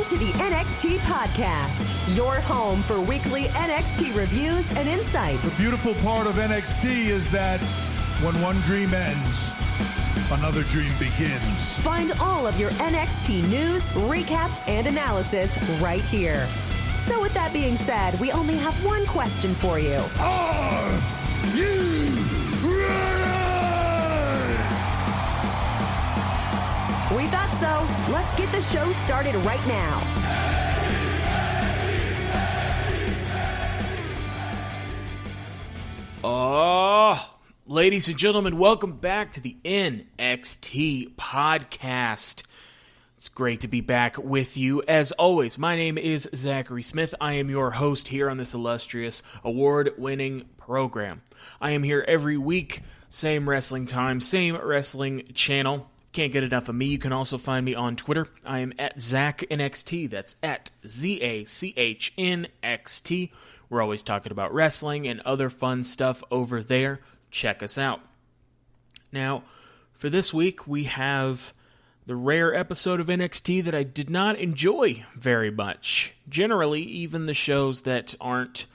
Welcome to the NXT Podcast, your home for weekly NXT reviews and insight. The beautiful part of NXT is that when one dream ends, another dream begins. Find all of your NXT news, recaps, and analysis right here. So with that being said, we only have one question for you. Are you ready? We thought so. Let's get the show started right now. Ladies and gentlemen, welcome back to the NXT Podcast. It's great to be back with you. As always, my name is Zachary Smith. I am your host here on this illustrious, award-winning program. I am here every week, same wrestling time, same wrestling channel. Can't get enough of me. You can also find me on Twitter. I am at ZachNXT. That's at ZACHNXT. We're always talking about wrestling and other fun stuff over there. Check us out. Now, for this week, we have the rare episode of NXT that I did not enjoy very much. Generally, even the shows that aren't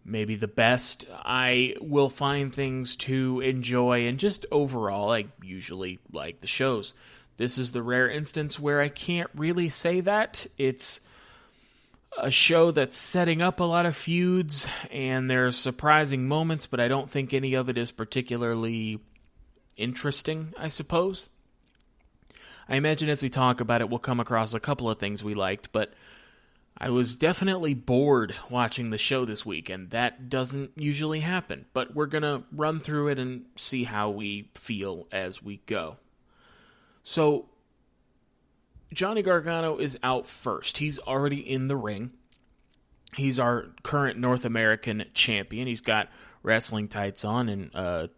maybe the best, I will find things to enjoy, and just overall, I usually like the shows. This is the rare instance where I can't really say that. It's a show that's setting up a lot of feuds, and there's surprising moments, but I don't think any of it is particularly interesting, I suppose. I imagine as we talk about it, we'll come across a couple of things we liked, but I was definitely bored watching the show this week, and that doesn't usually happen. But we're going to run through it and see how we feel as we go. So, Johnny Gargano is out first. He's already in the ring. He's our current North American champion. He's got wrestling tights on and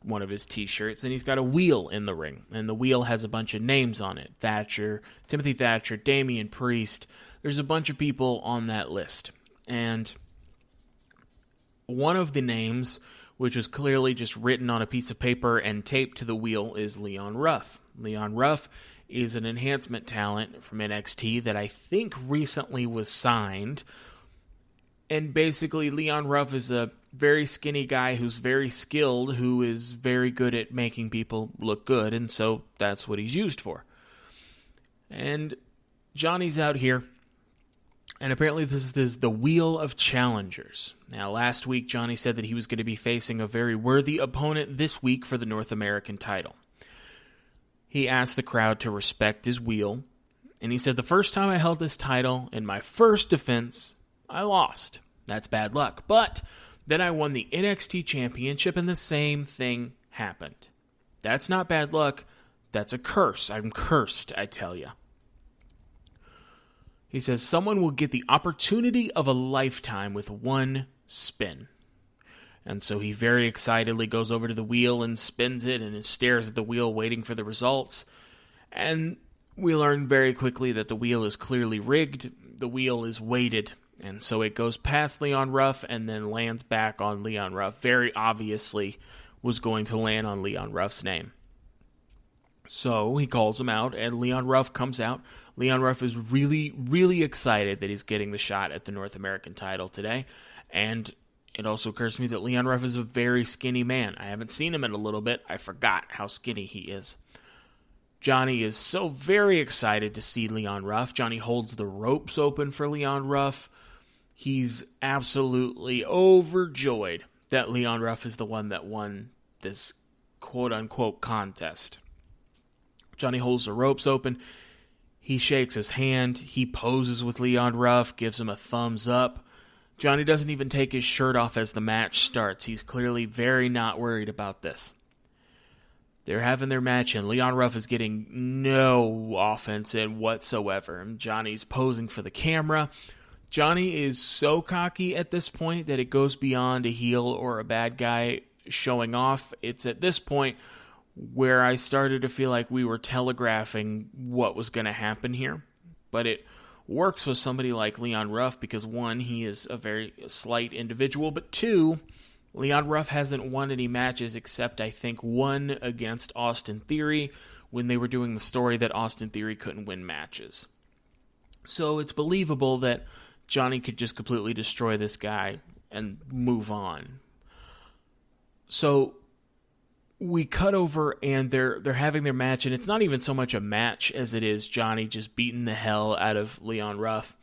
one of his t-shirts, and he's got a wheel in the ring. And the wheel has a bunch of names on it. Thatcher, Timothy Thatcher, Damian Priest. There's a bunch of people on that list. And one of the names, which was clearly just written on a piece of paper and taped to the wheel, is Leon Ruff. Leon Ruff is an enhancement talent from NXT that I think recently was signed. And basically, Leon Ruff is a very skinny guy who's very skilled, who is very good at making people look good, and so that's what he's used for. And Johnny's out here. And apparently this is the Wheel of Challengers. Now, last week, Johnny said that he was going to be facing a very worthy opponent this week for the North American title. He asked the crowd to respect his wheel, and he said, the first time I held this title, in my first defense, I lost. That's bad luck. But then I won the NXT Championship, and the same thing happened. That's not bad luck. That's a curse. I'm cursed, I tell you. He says, someone will get the opportunity of a lifetime with one spin. And so he very excitedly goes over to the wheel and spins it and stares at the wheel waiting for the results. And we learn very quickly that the wheel is clearly rigged. The wheel is weighted. And so it goes past Leon Ruff and then lands back on Leon Ruff. Very obviously was going to land on Leon Ruff's name. So he calls him out, and Leon Ruff comes out. Leon Ruff is really, really excited that he's getting the shot at the North American title today. And it also occurs to me that Leon Ruff is a very skinny man. I haven't seen him in a little bit. I forgot how skinny he is. Johnny is so very excited to see Leon Ruff. Johnny holds the ropes open for Leon Ruff. He's absolutely overjoyed that Leon Ruff is the one that won this quote-unquote contest. Johnny holds the ropes open. He shakes his hand. He poses with Leon Ruff, gives him a thumbs up. Johnny doesn't even take his shirt off as the match starts. He's clearly very not worried about this. They're having their match, and Leon Ruff is getting no offense in whatsoever. And Johnny's posing for the camera. Johnny is so cocky at this point that it goes beyond a heel or a bad guy showing off. It's at this point where I started to feel like we were telegraphing what was going to happen here. But it works with somebody like Leon Ruff because, one, he is a very slight individual, but two, Leon Ruff hasn't won any matches except, I think, one against Austin Theory when they were doing the story that Austin Theory couldn't win matches. So it's believable that Johnny could just completely destroy this guy and move on. So we cut over and they're having their match, and it's not even so much a match as it is Johnny just beating the hell out of Leon Ruff.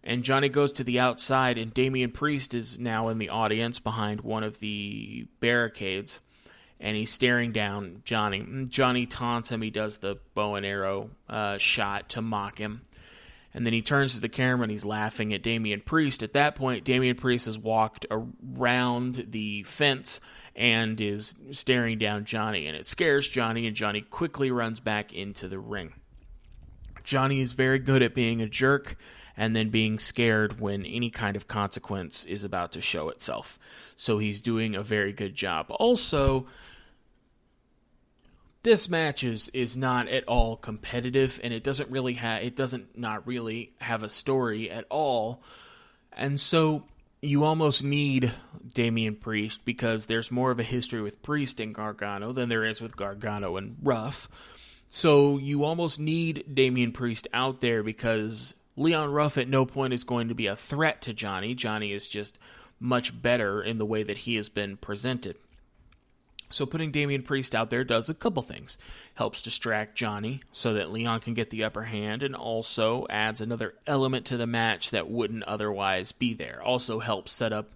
And Johnny goes to the outside, and Damian Priest is now in the audience behind one of the barricades, and he's staring down Johnny. Johnny taunts him. He does the bow and arrow shot to mock him. And then he turns to the camera and he's laughing at Damian Priest. At that point, Damian Priest has walked around the fence and is staring down Johnny. And it scares Johnny, and Johnny quickly runs back into the ring. Johnny is very good at being a jerk and then being scared when any kind of consequence is about to show itself. So he's doing a very good job. Also, this match is not at all competitive, and it doesn't not really have a story at all. And so you almost need Damian Priest, because there's more of a history with Priest and Gargano than there is with Gargano and Ruff. So you almost need Damian Priest out there, because Leon Ruff at no point is going to be a threat to Johnny. Johnny is just much better in the way that he has been presented. So putting Damian Priest out there does a couple things. Helps distract Johnny so that Leon can get the upper hand, and also adds another element to the match that wouldn't otherwise be there. Also helps set up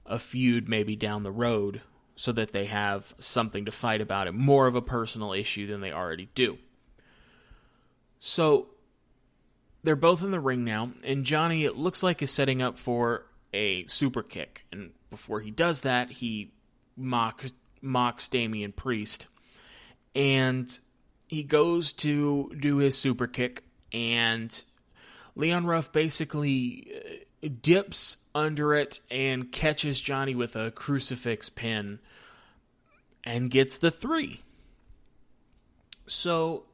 a feud maybe down the road so that they have something to fight about it. More of a personal issue than they already do. So they're both in the ring now, and Johnny, it looks like, is setting up for a super kick. And before he does that, he mocks Damian Priest, and he goes to do his super kick, and Leon Ruff basically dips under it and catches Johnny with a crucifix pin and gets the 3. So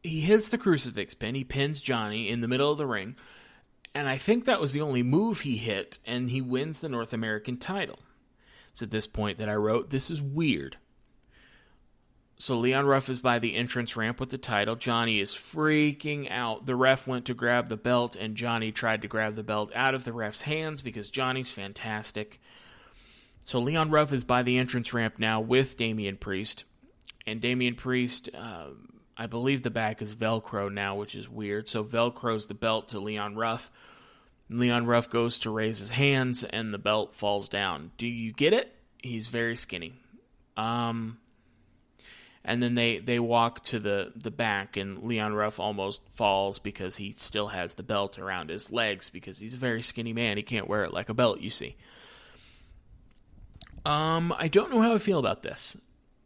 he hits the crucifix pin, he pins Johnny in the middle of the ring, and I think that was the only move he hit, and he wins the North American title. It's at this point that I wrote, this is weird. So Leon Ruff is by the entrance ramp with the title. Johnny is freaking out. The ref went to grab the belt, and Johnny tried to grab the belt out of the ref's hands because Johnny's fantastic. So Leon Ruff is by the entrance ramp now with Damian Priest. And Damian Priest, I believe the back is Velcro now, which is weird. So Velcro's the belt to Leon Ruff. Leon Ruff goes to raise his hands, and the belt falls down. Do you get it? He's very skinny. And then they walk to the back, and Leon Ruff almost falls because he still has the belt around his legs, because he's a very skinny man. He can't wear it like a belt, you see. I don't know how I feel about this.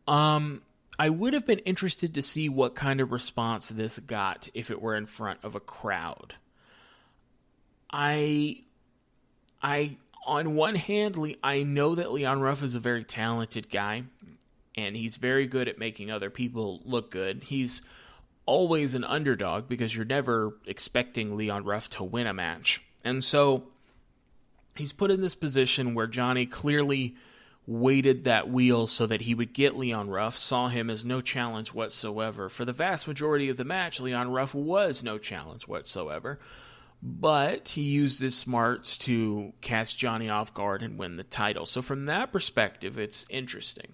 I would have been interested to see what kind of response this got if it were in front of a crowd. On one hand, I know that Leon Ruff is a very talented guy, and he's very good at making other people look good. He's always an underdog because you're never expecting Leon Ruff to win a match. And so he's put in this position where Johnny clearly weighted that wheel so that he would get Leon Ruff, saw him as no challenge whatsoever. For the vast majority of the match, Leon Ruff was no challenge whatsoever. But he used his smarts to catch Johnny off guard and win the title. So from that perspective, it's interesting.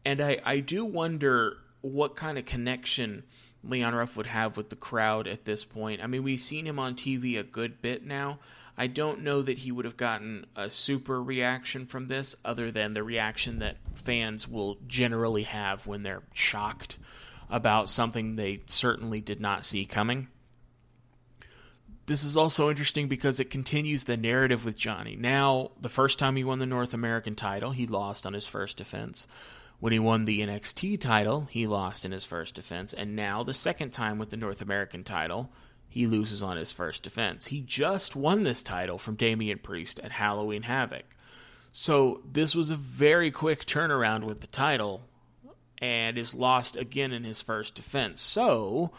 And I do wonder what kind of connection Leon Ruff would have with the crowd at this point. I mean, we've seen him on TV a good bit now. I don't know that he would have gotten a super reaction from this, other than the reaction that fans will generally have when they're shocked about something they certainly did not see coming. This is also interesting because it continues the narrative with Johnny. Now, the first time he won the North American title, he lost on his first defense. When he won the NXT title, he lost in his first defense. And now, the second time with the North American title, he loses on his first defense. He just won this title from Damian Priest at Halloween Havoc. So this was a very quick turnaround with the title, and is lost again in his first defense. So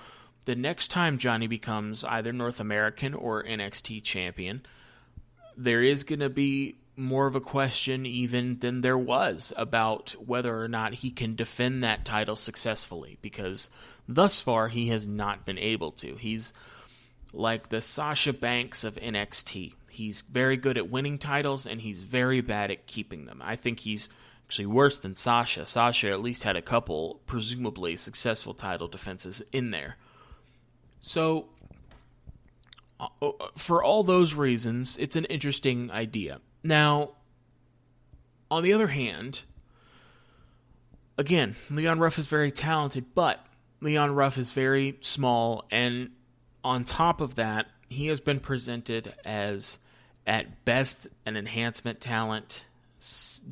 the next time Johnny becomes either North American or NXT champion, there is going to be more of a question even than there was about whether or not he can defend that title successfully, because thus far he has not been able to. He's like the Sasha Banks of NXT. He's very good at winning titles, and he's very bad at keeping them. I think he's actually worse than Sasha. Sasha at least had a couple, presumably, successful title defenses in there. So, for all those reasons, it's an interesting idea. Now, on the other hand, again, Leon Ruff is very talented, but Leon Ruff is very small, and on top of that, he has been presented as, at best, an enhancement talent,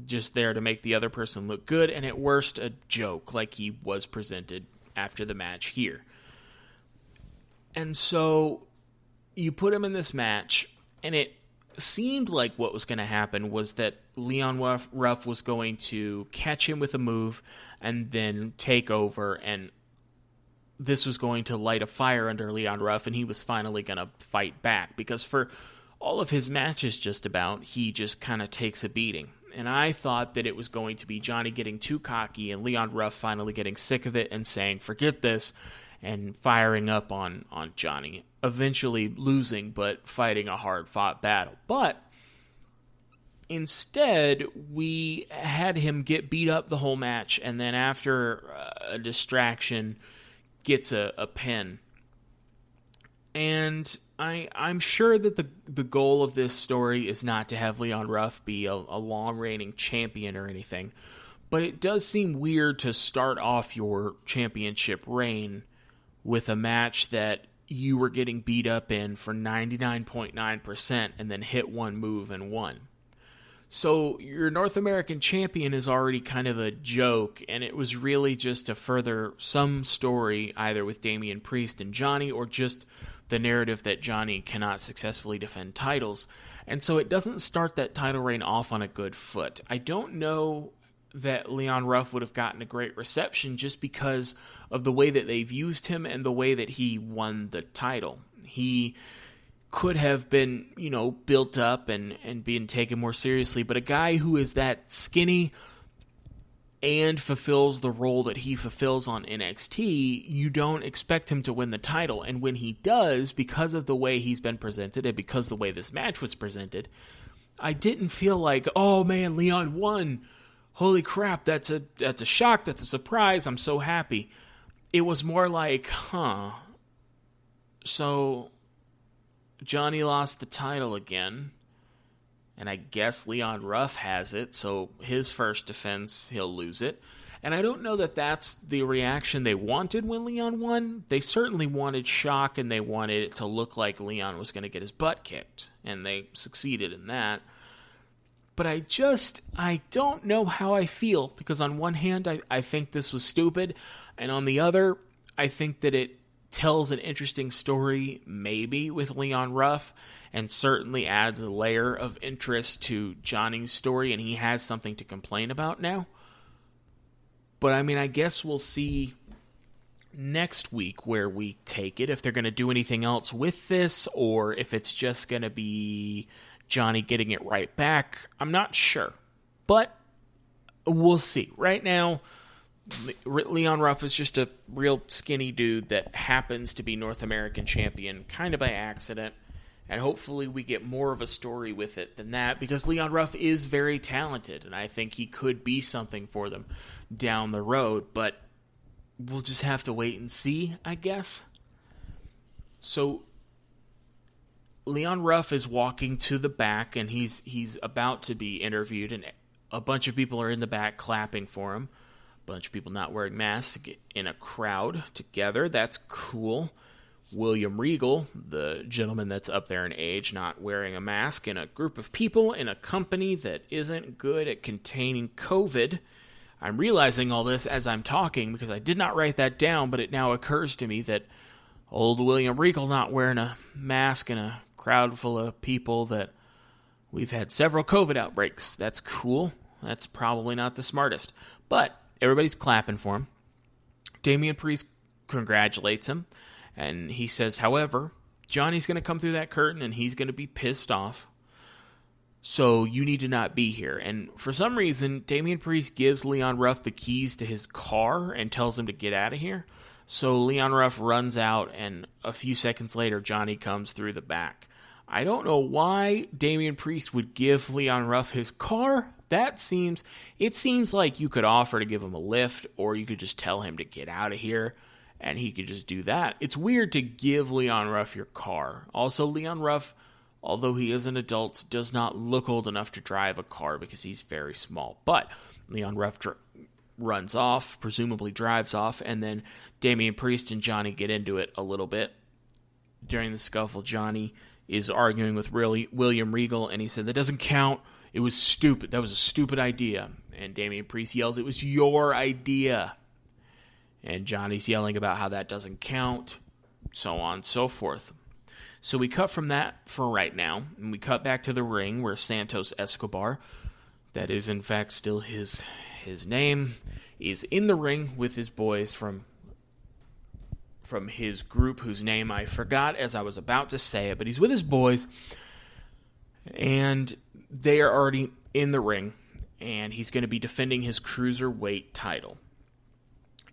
just there to make the other person look good, and at worst, a joke, like he was presented after the match here. And so, you put him in this match, and it seemed like what was going to happen was that Leon Ruff was going to catch him with a move, and then take over, and this was going to light a fire under Leon Ruff, and he was finally going to fight back. Because for all of his matches just about, he just kind of takes a beating. And I thought that it was going to be Johnny getting too cocky and Leon Ruff finally getting sick of it and saying, forget this, and firing up on Johnny. Eventually losing, but fighting a hard-fought battle. But instead, we had him get beat up the whole match, and then after a distraction, gets a pin. And I'm sure that the goal of this story is not to have Leon Ruff be a long-reigning champion or anything, but it does seem weird to start off your championship reign with a match that you were getting beat up in for 99.9% and then hit one move and won. So your North American champion is already kind of a joke, and it was really just to further some story either with Damian Priest and Johnny, or just the narrative that Johnny cannot successfully defend titles. And so it doesn't start that title reign off on a good foot. I don't know that Leon Ruff would have gotten a great reception just because of the way that they've used him and the way that he won the title. He could have been, built up and being taken more seriously, but a guy who is that skinny and fulfills the role that he fulfills on NXT, you don't expect him to win the title. And when he does, because of the way he's been presented and because of the way this match was presented, I didn't feel like, oh man, Leon won. Holy crap, that's a shock, that's a surprise, I'm so happy. It was more like, so Johnny lost the title again, and I guess Leon Ruff has it, so his first defense, he'll lose it. And I don't know that that's the reaction they wanted when Leon won. They certainly wanted shock, and they wanted it to look like Leon was going to get his butt kicked, and they succeeded in that. But I don't know how I feel, because on one hand, I think this was stupid, and on the other, I think that it tells an interesting story, maybe, with Leon Ruff, and certainly adds a layer of interest to Johnny's story, and he has something to complain about now. But, I guess we'll see next week where we take it, if they're going to do anything else with this, or if it's just going to be Johnny getting it right back. I'm not sure, but we'll see. Right now, Leon Ruff is just a real skinny dude that happens to be North American champion kind of by accident, and hopefully we get more of a story with it than that, because Leon Ruff is very talented, and I think he could be something for them down the road, but we'll just have to wait and see, I guess. So Leon Ruff is walking to the back, and he's about to be interviewed, and a bunch of people are in the back clapping for him. A bunch of people not wearing masks in a crowd together. That's cool. William Regal, the gentleman that's up there in age, not wearing a mask in a group of people in a company that isn't good at containing COVID. I'm realizing all this as I'm talking because I did not write that down, but it now occurs to me that old William Regal not wearing a mask in a crowd full of people that we've had several COVID outbreaks. That's cool. That's probably not the smartest. But everybody's clapping for him. Damian Priest congratulates him, and he says, however, Johnny's going to come through that curtain, and he's going to be pissed off, so you need to not be here. And for some reason, Damian Priest gives Leon Ruff the keys to his car and tells him to get out of here. So Leon Ruff runs out, and a few seconds later, Johnny comes through the back. I don't know why Damian Priest would give Leon Ruff his car. It seems like you could offer to give him a lift, or you could just tell him to get out of here, and he could just do that. It's weird to give Leon Ruff your car. Also, Leon Ruff, although he is an adult, does not look old enough to drive a car because he's very small. But Leon Ruff runs off, presumably drives off, and then Damian Priest and Johnny get into it a little bit. During the scuffle, Johnny is arguing with William Regal, and he said, "That doesn't count. It was stupid. That was a stupid idea." And Damian Priest yells, "It was your idea." And Johnny's yelling about how that doesn't count, so on and so forth. So we cut from that for right now, and we cut back to the ring where Santos Escobar, that is in fact still his name, is in the ring with his boys from his group, whose name I forgot as I was about to say it, but he's with his boys, and they are already in the ring, and he's going to be defending his Cruiserweight title.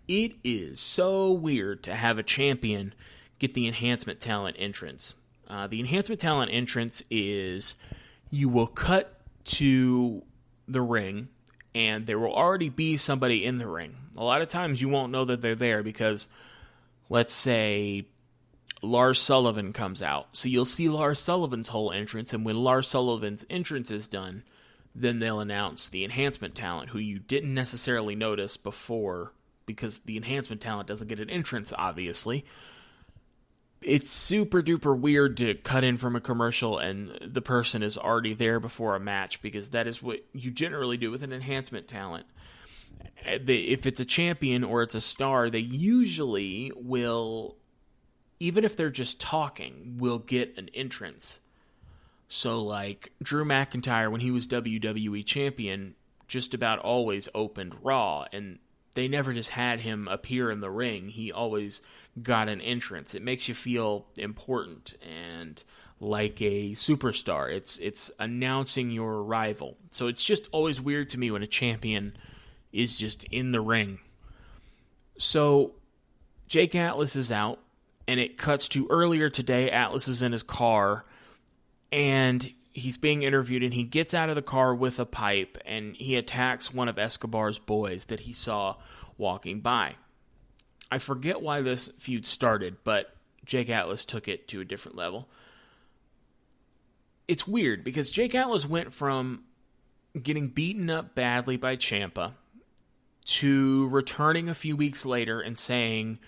It is so weird to have a champion get the enhancement talent entrance. The enhancement talent entrance is you will cut to the ring, and there will already be somebody in the ring. A lot of times you won't know that they're there because, let's say, Lars Sullivan comes out. So you'll see Lars Sullivan's whole entrance, and when Lars Sullivan's entrance is done, then they'll announce the enhancement talent, who you didn't necessarily notice before, because the enhancement talent doesn't get an entrance, obviously. It's super duper weird to cut in from a commercial and the person is already there before a match, because that is what you generally do with an enhancement talent. If it's a champion or it's a star, they usually will, even if they're just talking, will get an entrance. So like Drew McIntyre, when he was WWE champion, just about always opened Raw, and they never just had him appear in the ring. He always got an entrance. It makes you feel important and like a superstar. It's announcing your arrival. So it's just always weird to me when a champion is just in the ring. So Jake Atlas is out, and it cuts to earlier today. Atlas is in his car, and he's being interviewed, and he gets out of the car with a pipe, and he attacks one of Escobar's boys that he saw walking by. I forget why this feud started, but Jake Atlas took it to a different level. It's weird, because Jake Atlas went from getting beaten up badly by Ciampa to returning a few weeks later and saying,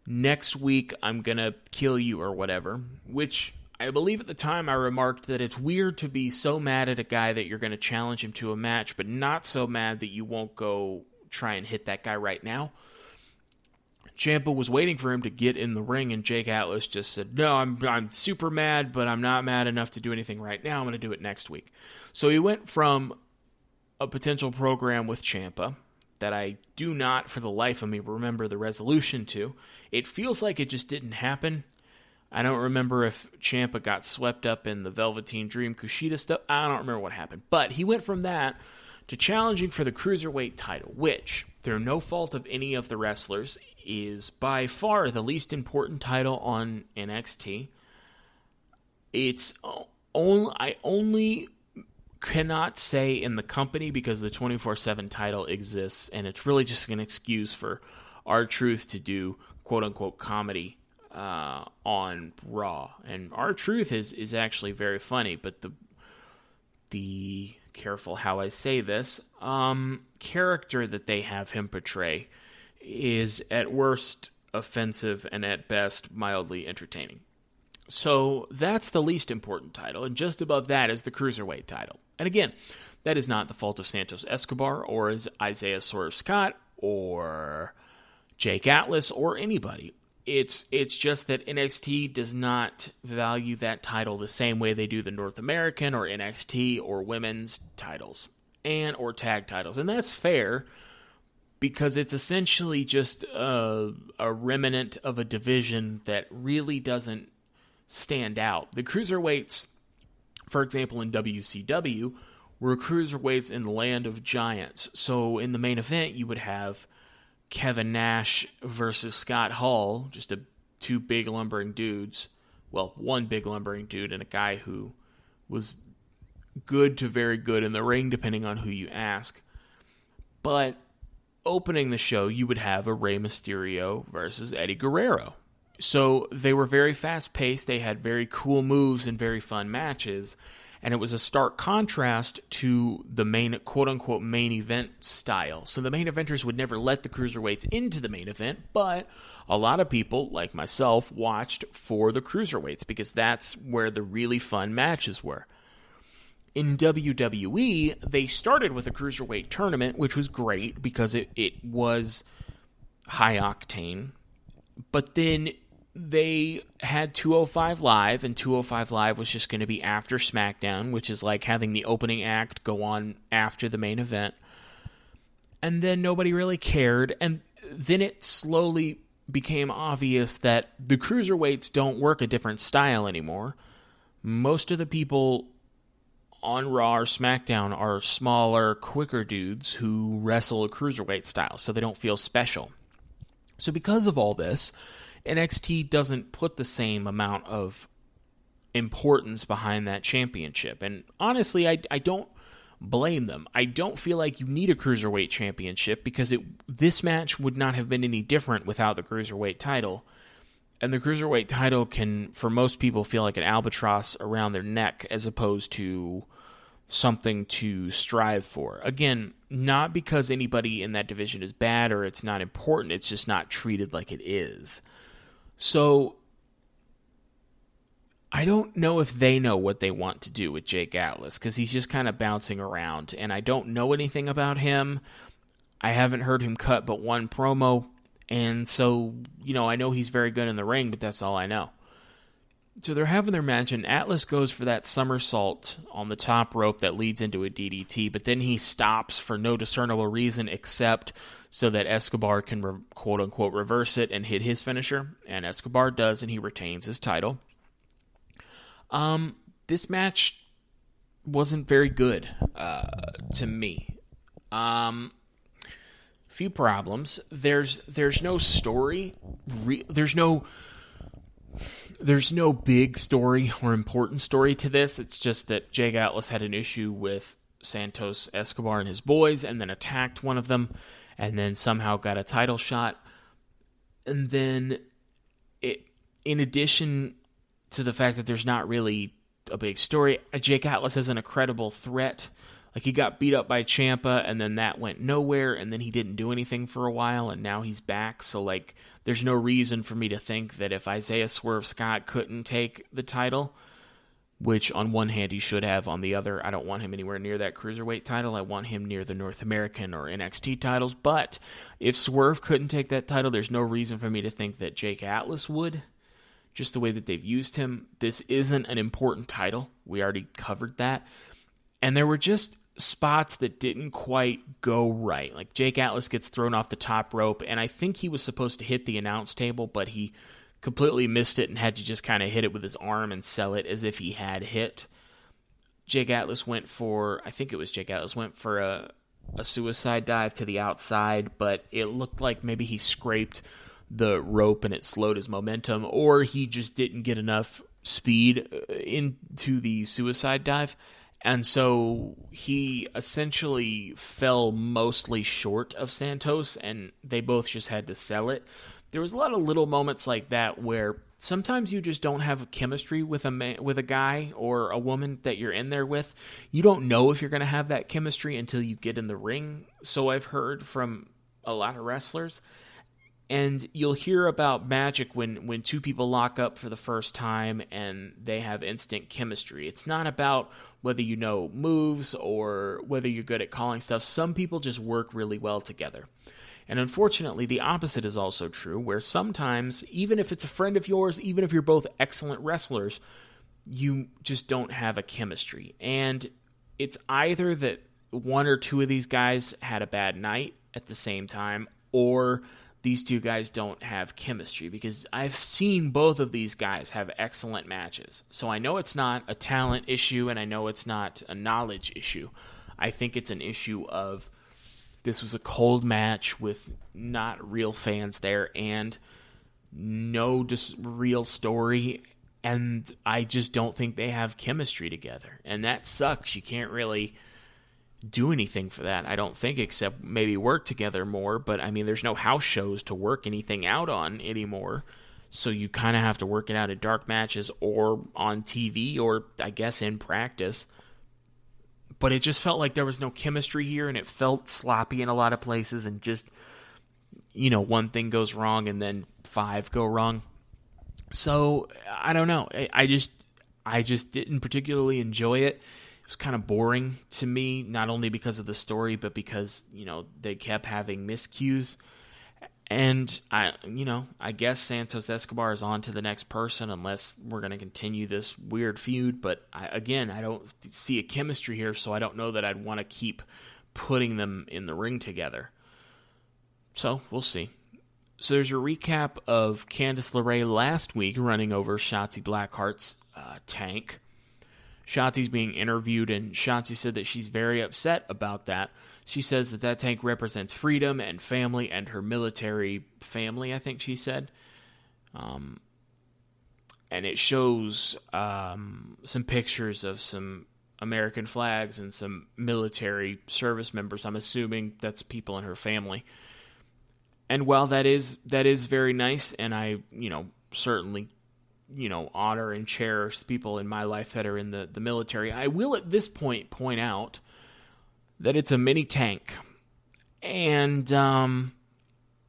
"Next week I'm gonna kill you," or whatever, which I believe at the time I remarked that it's weird to be so mad at a guy that you're going to challenge him to a match, but not so mad that you won't go try and hit that guy right now. Ciampa was waiting for him to get in the ring, and Jake Atlas just said, "No, I'm super mad, but I'm not mad enough to do anything right now. I'm going to do it next week." So he went from a potential program with Ciampa that I do not, for the life of me, remember the resolution to. It feels like it just didn't happen. I don't remember if Ciampa got swept up in the Velveteen Dream Kushida stuff. I don't remember what happened. But he went from that to challenging for the Cruiserweight title, which, through no fault of any of the wrestlers, is by far the least important title on NXT. I only cannot say in the company because the 24/7 title exists, and it's really just an excuse for R-Truth to do quote-unquote comedy on Raw. And R-Truth is actually very funny, but the careful how I say this, character that they have him portray is at worst offensive and at best mildly entertaining. So that's the least important title, and just above that is the Cruiserweight title. And again, that is not the fault of Santos Escobar or Isaiah Swerve Scott or Jake Atlas or anybody. It's just that NXT does not value that title the same way they do the North American or NXT or women's titles or tag titles. And that's fair because it's essentially just a remnant of a division that really doesn't stand out. The cruiserweights, for example, in WCW, were cruiserweights in the land of giants. So in the main event, you would have Kevin Nash versus Scott Hall, just two big lumbering dudes. Well, one big lumbering dude and a guy who was good to very good in the ring, depending on who you ask. But opening the show, you would have a Rey Mysterio versus Eddie Guerrero. So they were very fast-paced, they had very cool moves and very fun matches, and it was a stark contrast to the main, quote-unquote, main event style. So the main eventers would never let the Cruiserweights into the main event, but a lot of people, like myself, watched for the Cruiserweights because that's where the really fun matches were. In WWE, they started with a Cruiserweight tournament, which was great because it was high octane, but then they had 205 Live, and 205 Live was just going to be after SmackDown, which is like having the opening act go on after the main event. And then nobody really cared, and then it slowly became obvious that the Cruiserweights don't work a different style anymore. Most of the people on Raw or SmackDown are smaller, quicker dudes who wrestle a Cruiserweight style, so they don't feel special. So because of all this, NXT doesn't put the same amount of importance behind that championship. And honestly, I don't blame them. I don't feel like you need a Cruiserweight championship because this match would not have been any different without the Cruiserweight title. And the Cruiserweight title can, for most people, feel like an albatross around their neck as opposed to something to strive for. Again, not because anybody in that division is bad or it's not important, it's just not treated like it is. So, I don't know if they know what they want to do with Jake Atlas, because he's just kind of bouncing around, and I don't know anything about him. I haven't heard him cut but one promo, and so, I know he's very good in the ring, but that's all I know. So they're having their match, and Atlas goes for that somersault on the top rope that leads into a DDT, but then he stops for no discernible reason except so that Escobar can, quote-unquote, reverse it and hit his finisher, and Escobar does, and he retains his title. This match wasn't very good to me. Few problems. There's no story. There's no big story or important story to this. It's just that Jake Atlas had an issue with Santos Escobar and his boys and then attacked one of them and then somehow got a title shot. And then, in addition to the fact that there's not really a big story, Jake Atlas isn't a credible threat. Like, he got beat up by Ciampa, and then that went nowhere, and then he didn't do anything for a while, and now he's back. So, like, there's no reason for me to think that if Isaiah Swerve Scott couldn't take the title, which on one hand he should have, on the other, I don't want him anywhere near that Cruiserweight title. I want him near the North American or NXT titles. But if Swerve couldn't take that title, there's no reason for me to think that Jake Atlas would. Just the way that they've used him. This isn't an important title. We already covered that. And there were just spots that didn't quite go right. Like, Jake Atlas gets thrown off the top rope, and I think he was supposed to hit the announce table, but he completely missed it and had to just kind of hit it with his arm and sell it as if he had hit. Jake Atlas went for a suicide dive to the outside, but it looked like maybe he scraped the rope and it slowed his momentum, or he just didn't get enough speed into the suicide dive. And so he essentially fell mostly short of Santos, and they both just had to sell it. There was a lot of little moments like that where sometimes you just don't have chemistry with a guy or a woman that you're in there with. You don't know if you're going to have that chemistry until you get in the ring. So I've heard from a lot of wrestlers. And you'll hear about magic when two people lock up for the first time and they have instant chemistry. It's not about whether you know moves or whether you're good at calling stuff. Some people just work really well together. And unfortunately, the opposite is also true, where sometimes, even if it's a friend of yours, even if you're both excellent wrestlers, you just don't have a chemistry. And it's either that one or two of these guys had a bad night at the same time, or these two guys don't have chemistry, because I've seen both of these guys have excellent matches. So I know it's not a talent issue, and I know it's not a knowledge issue. I think it's an issue of This was a cold match with not real fans there and no real story, and I just don't think they have chemistry together. And that sucks. You can't really do anything for that, I don't think, except maybe work together more. But, I mean, there's no house shows to work anything out on anymore. So you kind of have to work it out in dark matches or on TV or, I guess, in practice. But it just felt like there was no chemistry here, and it felt sloppy in a lot of places, and just, one thing goes wrong and then 5 go wrong. So, I don't know. I just didn't particularly enjoy it. It was kind of boring to me, not only because of the story, but because, they kept having miscues. And, I guess Santos Escobar is on to the next person unless we're going to continue this weird feud. But, I don't see a chemistry here, so I don't know that I'd want to keep putting them in the ring together. So, we'll see. So, there's a recap of Candice LeRae last week running over Shotzi Blackheart's tank. Shotzi's being interviewed, and Shotzi said that she's very upset about that. She says that tank represents freedom and family and her military family, I think she said. And it shows some pictures of some American flags and some military service members. I'm assuming that's people in her family. And while that is very nice, and I, certainly honor and cherish the people in my life that are in the military, I will at this point out that it's a mini tank. And,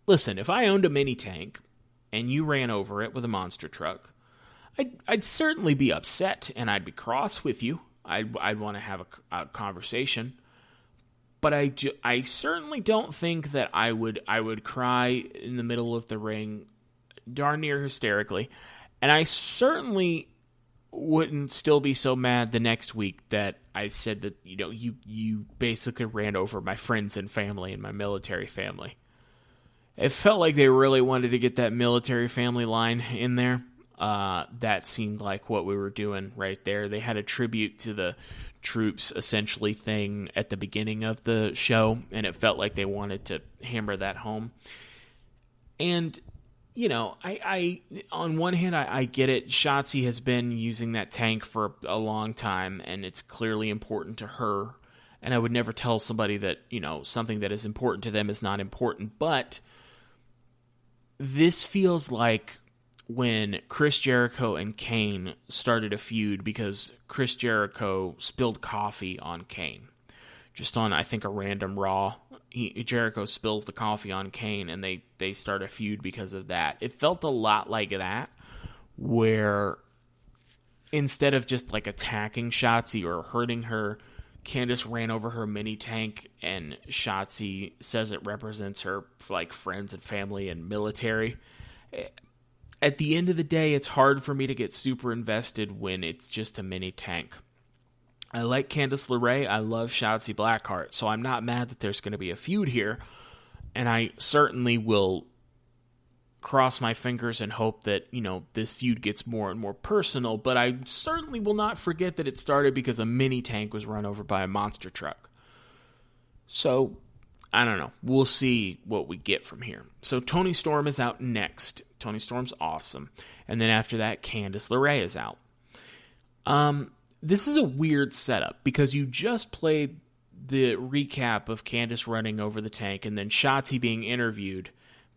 listen, if I owned a mini tank and you ran over it with a monster truck, I'd certainly be upset and I'd be cross with you. I'd want to have a conversation. But I certainly don't think that I would cry in the middle of the ring darn near hysterically. And I certainly wouldn't still be so mad the next week that I said that, you basically ran over my friends and family and my military family. It felt like they really wanted to get that military family line in there. That seemed like what we were doing right there. They had a tribute to the troops, essentially, thing at the beginning of the show, and it felt like they wanted to hammer that home. And I on one hand, I get it. Shotzi has been using that tank for a long time, and it's clearly important to her. And I would never tell somebody that, something that is important to them is not important. But this feels like when Chris Jericho and Kane started a feud because Chris Jericho spilled coffee on Kane. Just on, I think, a random Raw. Jericho spills the coffee on Kane, and they start a feud because of that. It felt a lot like that, where instead of just like attacking Shotzi or hurting her, Candice ran over her mini tank, and Shotzi says it represents her like friends and family and military. At the end of the day, it's hard for me to get super invested when it's just a mini tank. I like Candice LeRae. I love Shotzi Blackheart. So I'm not mad that there's going to be a feud here. And I certainly will cross my fingers and hope that, this feud gets more and more personal. But I certainly will not forget that it started because a mini tank was run over by a monster truck. So, I don't know. We'll see what we get from here. So Toni Storm is out next. Toni Storm's awesome. And then after that, Candice LeRae is out. This is a weird setup because you just played the recap of Candice running over the tank and then Shotzi being interviewed,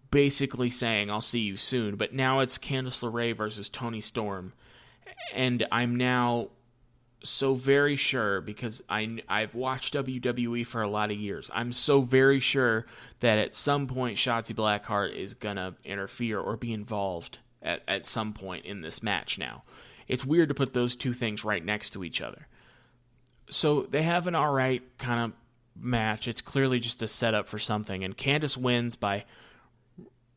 basically saying, I'll see you soon. But now it's Candice LeRae versus Toni Storm. And I'm now so very sure, because I've watched WWE for a lot of years, I'm so very sure that at some point Shotzi Blackheart is going to interfere or be involved at some point in this match now. It's weird to put those two things right next to each other. So they have an alright kind of match. It's clearly just a setup for something. And Candice wins by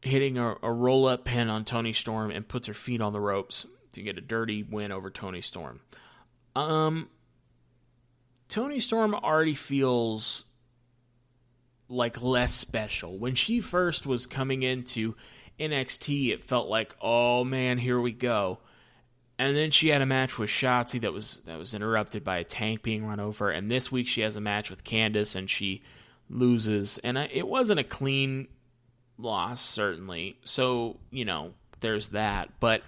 hitting a roll-up pin on Toni Storm and puts her feet on the ropes to get a dirty win over Toni Storm. Toni Storm already feels like less special. When she first was coming into NXT, it felt like, oh man, here we go. And then she had a match with Shotzi that was interrupted by a tank being run over. And this week she has a match with Candice, and she loses, and it wasn't a clean loss, certainly. So, there's that. But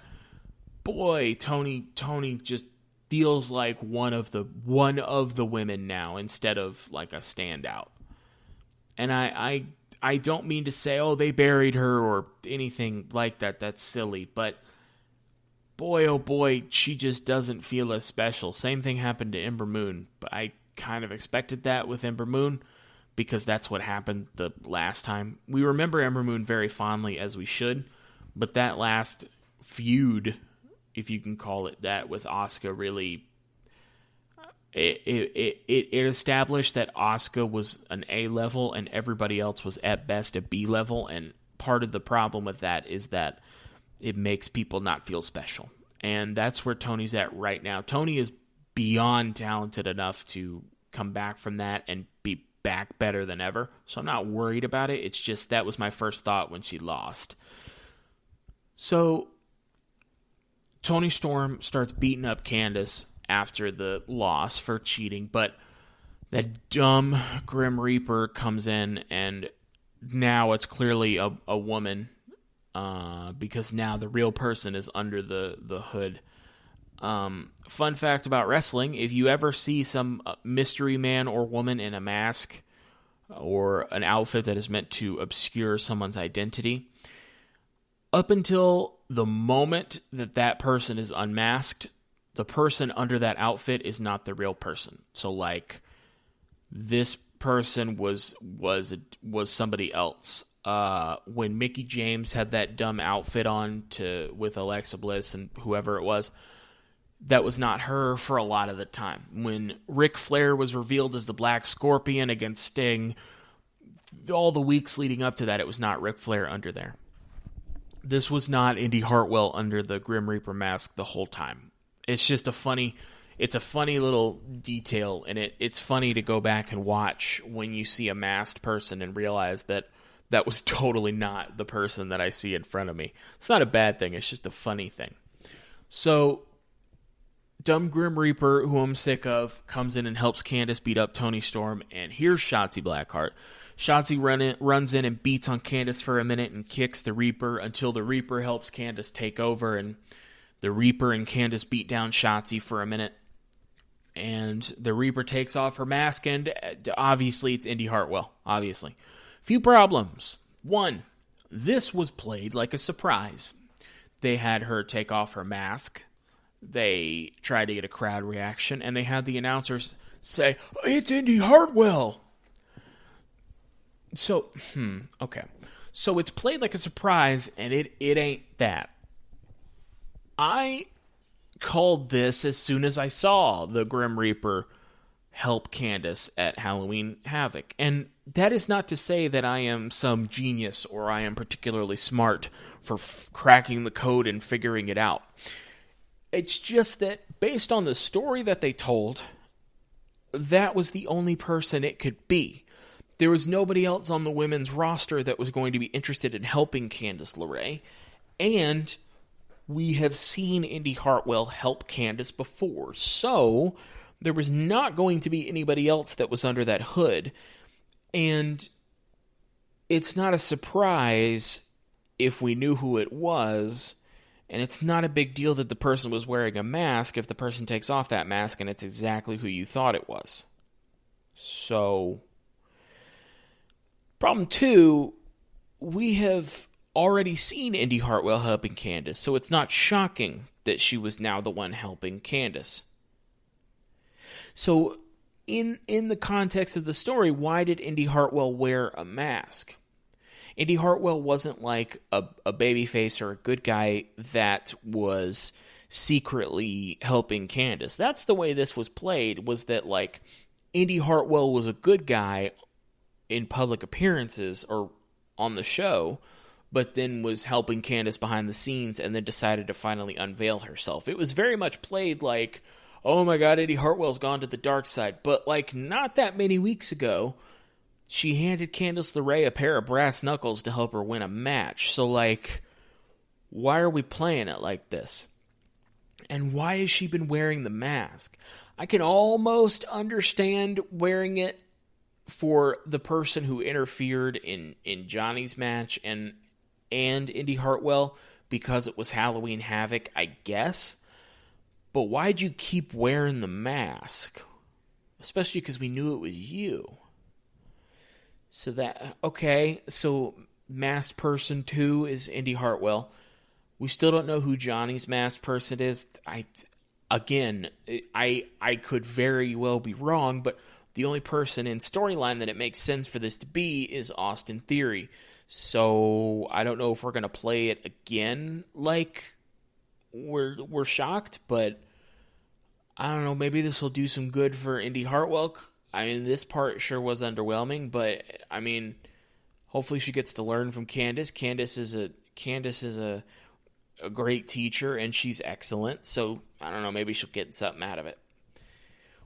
boy, Toni just feels like one of the women now instead of like a standout. And I don't mean to say, oh, they buried her or anything like that. That's silly. But boy, oh boy, she just doesn't feel as special. Same thing happened to Ember Moon, but I kind of expected that with Ember Moon because that's what happened the last time. We remember Ember Moon very fondly, as we should, but that last feud, if you can call it that, with Asuka really... It established that Asuka was an A level and everybody else was at best a B level, and part of the problem with that is that it makes people not feel special. And that's where Toni's at right now. Toni is beyond talented enough to come back from that and be back better than ever. So I'm not worried about it. It's just that was my first thought when she lost. So Toni Storm starts beating up Candice after the loss for cheating, but that dumb Grim Reaper comes in, and now it's clearly a woman, because now the real person is under the hood. Fun fact about wrestling, if you ever see some mystery man or woman in a mask or an outfit that is meant to obscure someone's identity, up until the moment that person is unmasked, the person under that outfit is not the real person. So, like, this person was somebody else. When Mickie James had that dumb outfit on with Alexa Bliss and whoever it was, that was not her for a lot of the time. When Ric Flair was revealed as the Black Scorpion against Sting, all the weeks leading up to that, it was not Ric Flair under there. This was not Indy Hartwell under the Grim Reaper mask the whole time. It's just a funny little detail, and it's funny to go back and watch when you see a masked person and realize that was totally not the person that I see in front of me. It's not a bad thing, it's just a funny thing. So, dumb Grim Reaper, who I'm sick of, comes in and helps Candice beat up Toni Storm, and here's Shotzi Blackheart. Shotzi runs in and beats on Candice for a minute and kicks the Reaper until the Reaper helps Candice take over, and the Reaper and Candice beat down Shotzi for a minute, and the Reaper takes off her mask, and obviously it's Indy Hartwell, obviously. Few problems. One, this was played like a surprise. They had her take off her mask, they tried to get a crowd reaction, and they had the announcers say, "It's Indy Hartwell!" So, okay. So it's played like a surprise, and it ain't that. I called this as soon as I saw the Grim Reaper help Candice at Halloween Havoc. And that is not to say that I am some genius or I am particularly smart for cracking the code and figuring it out. It's just that based on the story that they told, that was the only person it could be. There was nobody else on the women's roster that was going to be interested in helping Candice LeRae, and we have seen Indy Hartwell help Candice before, so there was not going to be anybody else that was under that hood, and it's not a surprise if we knew who it was, and it's not a big deal that the person was wearing a mask if the person takes off that mask and it's exactly who you thought it was. So, problem two, we have already seen Indy Hartwell helping Candice, so it's not shocking that she was now the one helping Candice. So, in the context of the story, why did Indy Hartwell wear a mask? Indy Hartwell wasn't like a babyface or a good guy that was secretly helping Candice. That's the way this was played, was that like Indy Hartwell was a good guy in public appearances or on the show, but then was helping Candice behind the scenes and then decided to finally unveil herself. It was very much played like, oh my god, Indy Hartwell's gone to the dark side. But like not that many weeks ago, she handed Candice LeRae a pair of brass knuckles to help her win a match. So like, why are we playing it like this? And why has she been wearing the mask? I can almost understand wearing it for the person who interfered in Johnny's match and Indy Hartwell because it was Halloween Havoc, I guess. But why'd you keep wearing the mask? Especially because we knew it was you. So masked person 2 is Indy Hartwell. We still don't know who Johnny's masked person is. I could very well be wrong, but the only person in storyline that it makes sense for this to be is Austin Theory. So I don't know if we're going to play it again like we're shocked, but I don't know, maybe this will do some good for Indy Hartwell. I mean, this part sure was underwhelming, but I mean, hopefully she gets to learn from Candice. Candice is a great teacher, and she's excellent. So I don't know, maybe she'll get something out of it.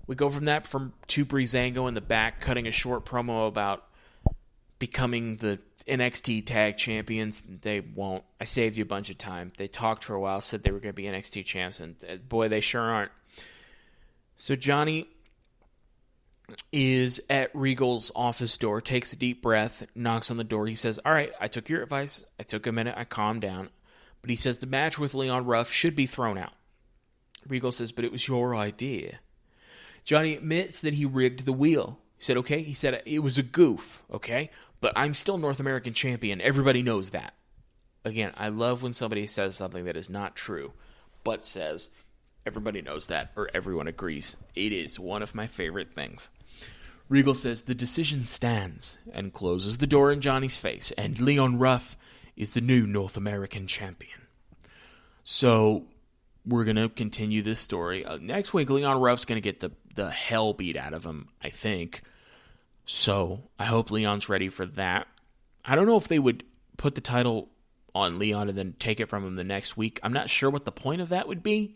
We go from that to Breezango in the back, cutting a short promo about becoming the NXT Tag Champions. They won't. I saved you a bunch of time. They talked for a while, said they were going to be NXT champs, and boy, they sure aren't. So Johnny is at Regal's office door, takes a deep breath, knocks on the door. He says, all right, I took your advice. I took a minute. I calmed down. But he says the match with Leon Ruff should be thrown out. Regal says, but it was your idea. Johnny admits that he rigged the wheel. He said, okay. He said, it was a goof, okay? But I'm still North American champion. Everybody knows that. Again, I love when somebody says something that is not true, but says, everybody knows that, or everyone agrees. It is one of my favorite things. Regal says, the decision stands, and closes the door in Johnny's face, and Leon Ruff is the new North American champion. So, we're going to continue this story. Next week, Leon Ruff's going to get the hell beat out of him, I think. So, I hope Leon's ready for that. I don't know if they would put the title on Leon and then take it from him the next week. I'm not sure what the point of that would be.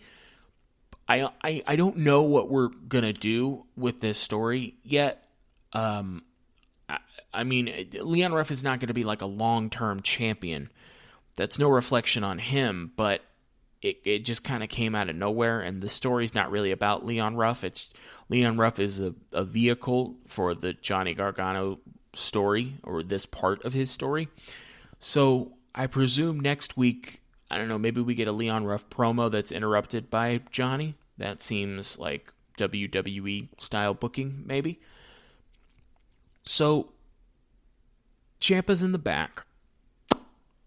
I don't know what we're going to do with this story yet. I mean, Leon Ruff is not going to be like a long-term champion. That's no reflection on him, but it just kind of came out of nowhere, and the story's not really about Leon Ruff. Leon Ruff is a vehicle for the Johnny Gargano story, or this part of his story. So I presume next week, I don't know, maybe we get a Leon Ruff promo that's interrupted by Johnny. That seems like WWE-style booking, maybe. So, Ciampa's in the back,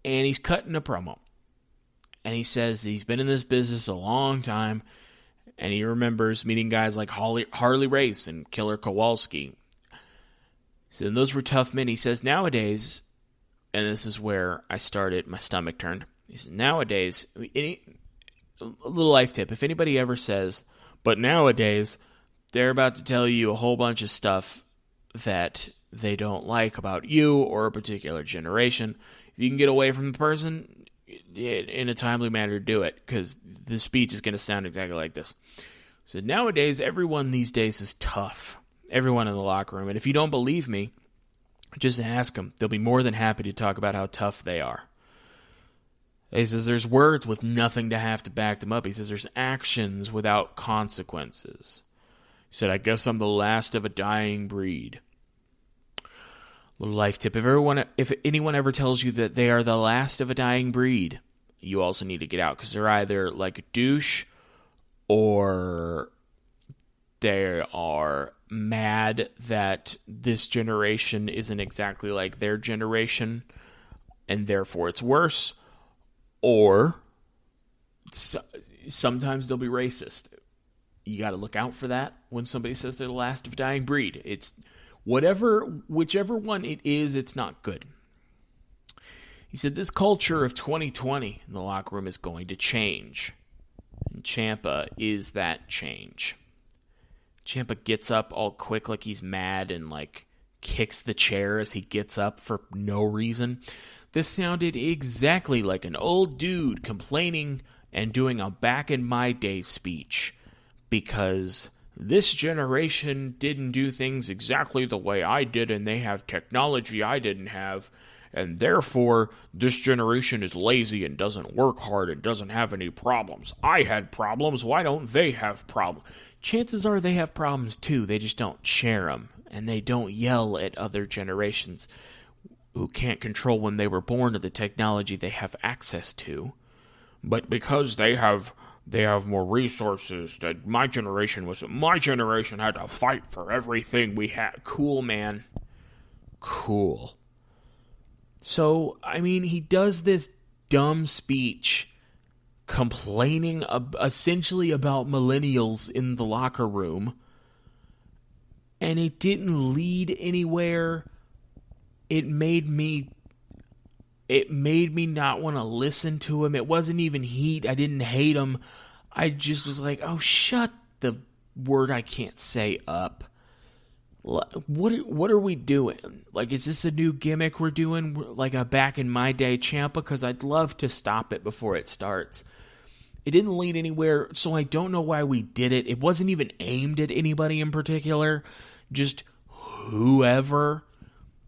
and he's cutting a promo. And he says he's been in this business a long time, and he remembers meeting guys like Harley Race and Killer Kowalski. He said, those were tough men. He says, nowadays, and this is where I started, my stomach turned. He said, nowadays, a little life tip, if anybody ever says, but nowadays, they're about to tell you a whole bunch of stuff that they don't like about you or a particular generation. If you can get away from the person in a timely manner, do it, because the speech is going to sound exactly like this. So nowadays, everyone these days is tough. Everyone in the locker room. And if you don't believe me, just ask them. They'll be more than happy to talk about how tough they are. He says there's words with nothing to have to back them up. He says there's actions without consequences. He said, I guess I'm the last of a dying breed. Little life tip. If anyone ever tells you that they are the last of a dying breed, you also need to get out, because they're either like a douche or they are mad that this generation isn't exactly like their generation and therefore it's worse, or sometimes they'll be racist. You got to look out for that when somebody says they're the last of a dying breed. It's whichever one it is, it's not good. He said this culture of 2020 in the locker room is going to change. And Ciampa is that change. Ciampa gets up all quick like he's mad and like kicks the chair as he gets up for no reason. This sounded exactly like an old dude complaining and doing a back in my day speech, because this generation didn't do things exactly the way I did, and they have technology I didn't have, and therefore this generation is lazy and doesn't work hard and doesn't have any problems. I had problems. Why don't they have problems? Chances are they have problems too. They just don't share them. and they don't yell at other generations who can't control when they were born or the technology they have access to. But because they have more resources, that my generation had to fight for everything we had. Cool, man. Cool. So, I mean, he does this dumb speech complaining essentially about millennials in the locker room, and it didn't lead anywhere. It made me not want to listen to him. It wasn't even heat. I didn't hate him. I just was like, oh, shut the word I can't say up. What are we doing? Like, is this a new gimmick we're doing? Like a back in my day Ciampa? Because I'd love to stop it before it starts. It didn't lead anywhere, so I don't know why we did it. It wasn't even aimed at anybody in particular. Just whoever.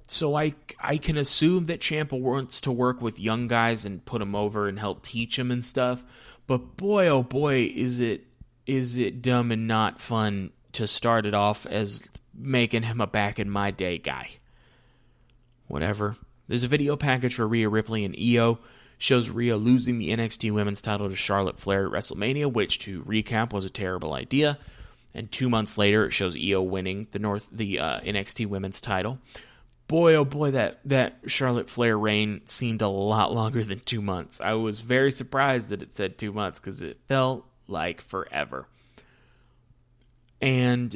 So I can assume that Ciampa wants to work with young guys and put them over and help teach them and stuff. But boy, oh boy, is it dumb and not fun to start it off as making him a back-in-my-day guy. Whatever. There's a video package for Rhea Ripley and Io. Shows Rhea losing the NXT Women's title to Charlotte Flair at WrestleMania, which, to recap, was a terrible idea. And 2 months later, it shows Io winning the NXT Women's title. Boy, oh boy, that Charlotte Flair reign seemed a lot longer than 2 months. I was very surprised that it said 2 months because it felt like forever. And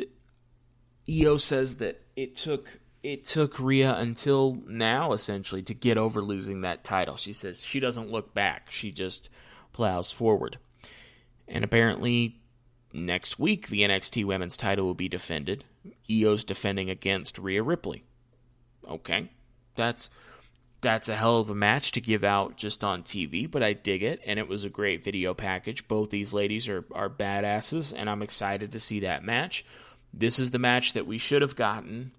Io says that it took Rhea until now, essentially, to get over losing that title. She says she doesn't look back. She just plows forward. And apparently, next week, the NXT Women's title will be defended. Io's defending against Rhea Ripley. Okay, that's a hell of a match to give out just on TV, but I dig it, and it was a great video package. Both these ladies are badasses, and I'm excited to see that match. This is the match that we should have gotten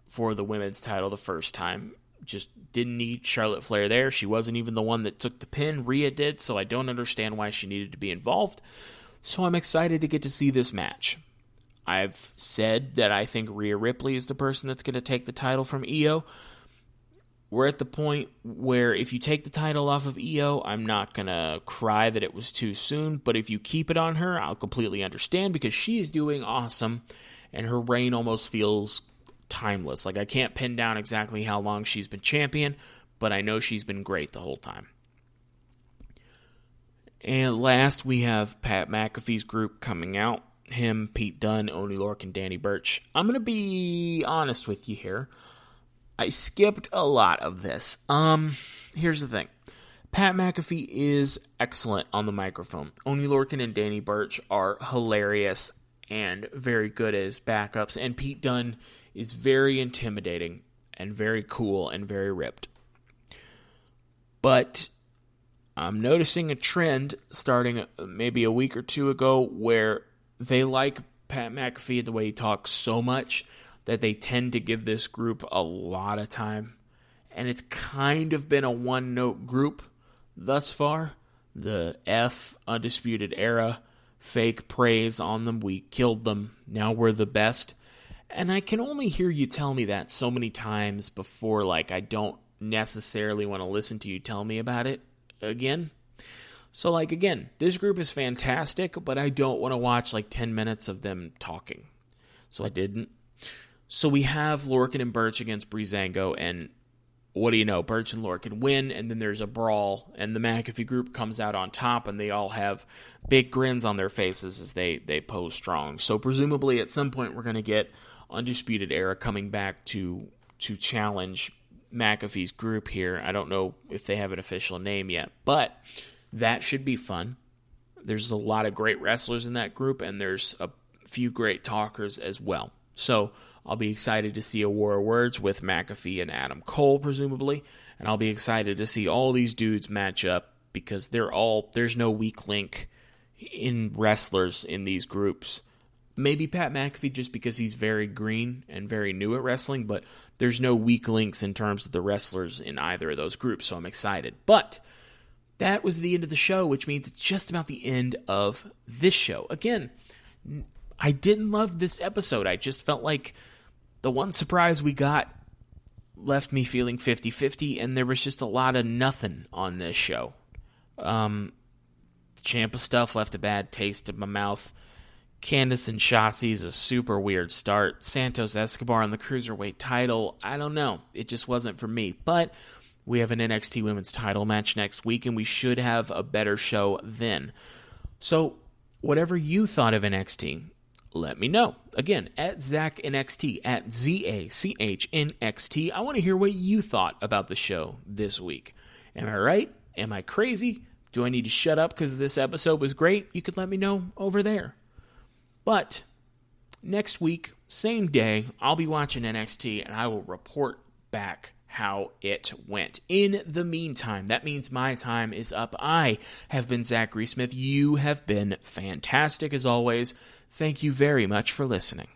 for the women's title the first time. Just didn't need Charlotte Flair there. She wasn't even the one that took the pin. Rhea did, so I don't understand why she needed to be involved. So I'm excited to get to see this match. I've said that I think Rhea Ripley is the person that's going to take the title from Io. We're at the point where if you take the title off of Io, I'm not going to cry that it was too soon. But if you keep it on her, I'll completely understand because she is doing awesome and her reign almost feels timeless. Like, I can't pin down exactly how long she's been champion, but I know she's been great the whole time. And last, we have Pat McAfee's group coming out. Him, Pete Dunne, Oney Lorcan, Danny Burch. I'm going to be honest with you here. I skipped a lot of this. Here's the thing. Pat McAfee is excellent on the microphone. Oney Lorcan and Danny Burch are hilarious and very good as backups. And Pete Dunne is very intimidating and very cool and very ripped. But I'm noticing a trend starting maybe a week or two ago where they like Pat McAfee the way he talks so much that they tend to give this group a lot of time. And it's kind of been a one-note group thus far. The Undisputed Era, fake praise on them. We killed them. Now we're the best. And I can only hear you tell me that so many times before, like, I don't necessarily want to listen to you tell me about it again. So, like, again, this group is fantastic, but I don't want to watch, 10 minutes of them talking. So I didn't. So we have Lorcan and Burch against Breezango, and what do you know? Burch and Lorcan win, and then there's a brawl, and the McAfee group comes out on top, and they all have big grins on their faces as they pose strong. So presumably at some point we're going to get Undisputed Era coming back to challenge McAfee's group here. I don't know if they have an official name yet, but that should be fun. There's a lot of great wrestlers in that group, and there's a few great talkers as well. So I'll be excited to see a War of Words with McAfee and Adam Cole, presumably, and I'll be excited to see all these dudes match up because there's no weak link in wrestlers in these groups. Maybe Pat McAfee just because he's very green and very new at wrestling, but there's no weak links in terms of the wrestlers in either of those groups, so I'm excited. But that was the end of the show, which means it's just about the end of this show. Again, I didn't love this episode. I just felt like The one surprise we got left me feeling 50-50, and there was just a lot of nothing on this show. The Ciampa stuff left a bad taste in my mouth. Candice and Shotzi's a super weird start. Santos Escobar on the Cruiserweight title, I don't know. It just wasn't for me. But we have an NXT Women's title match next week, and we should have a better show then. So, whatever you thought of NXT, let me know. Again, at ZachNXT, at ZACHNXT. I want to hear what you thought about the show this week. Am I right? Am I crazy? Do I need to shut up because this episode was great? You could let me know over there. But next week, same day, I'll be watching NXT and I will report back how it went. In the meantime, that means my time is up. I have been Zach Greasmith. You have been fantastic as always. Thank you very much for listening.